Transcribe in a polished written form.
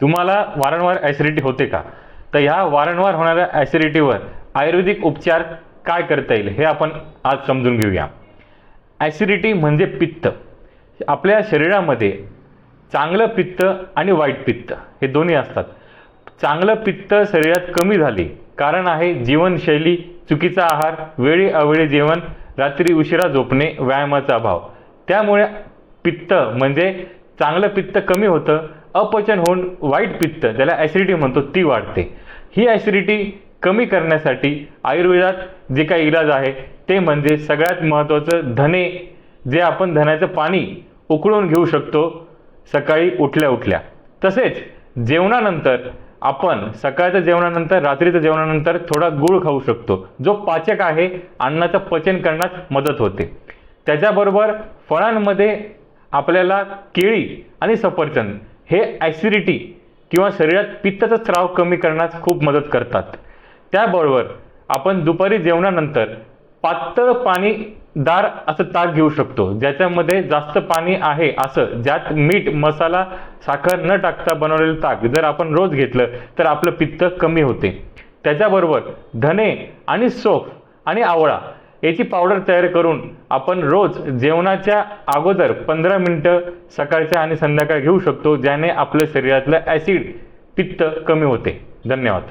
तुम्हाला वारंवार ॲसिडिटी होते का? तर ह्या वारंवार होणाऱ्या ॲसिडिटीवर आयुर्वेदिक उपचार काय करता येईल हे आपण आज समजून घेऊया. ॲसिडिटी म्हणजे पित्त. आपल्या शरीरामध्ये चांगलं पित्त आणि वाईट पित्त हे दोन्ही असतात. चांगलं पित्त शरीरात कमी झाले कारण आहे जीवनशैली, चुकीचा आहार, वेळी अवेळी जेवण, रात्री उशिरा झोपणे, व्यायामाचा अभाव. त्यामुळे पित्त म्हणजे चांगलं पित्त कमी होतं. अपचन होऊन वाईट पित्त, ज्याला ॲसिडिटी म्हणतो, ती वाढते. ही ॲसिडिटी कमी करण्यासाठी आयुर्वेदात जे काही इलाज आहे ते म्हणजे सगळ्यात महत्त्वाचं धने, जे आपण धण्याचं पाणी उकळून घेऊ शकतो सकाळी उठल्या उठल्या. तसेच जेवणानंतर आपण सकाळच्या जेवणानंतर, रात्रीच्या जेवणानंतर थोडा गूळ खाऊ शकतो, जो पाचक आहे, अन्नाचं पचन करण्यास मदत होते. त्याच्याबरोबर फळांमध्ये आपल्याला केळी आणि सफरचंद हे ॲसिडिटी किंवा शरीरात पित्ताचा स्राव कमी करण्यास खूप मदत करतात. त्याबरोबर आपण दुपारी जेवणानंतर पातळ पाणीदार असं ताक घेऊ शकतो, ज्याच्यामध्ये जास्त पाणी आहे असं, ज्यात मीठ, मसाला, साखर न टाकता बनवलेलं ताक जर आपण रोज घेतलं तर आपलं पित्त कमी होते. त्याच्याबरोबर धने आणि सौंफ आणि आवळा याची पावडर तयार करून आपण रोज जेवणाच्या अगोदर 15 मिनिटं सकाळच्या आणि संध्याकाळी घेऊ शकतो, ज्याने आपल्या शरीरातलं ॲसिड, पित्त कमी होते. धन्यवाद.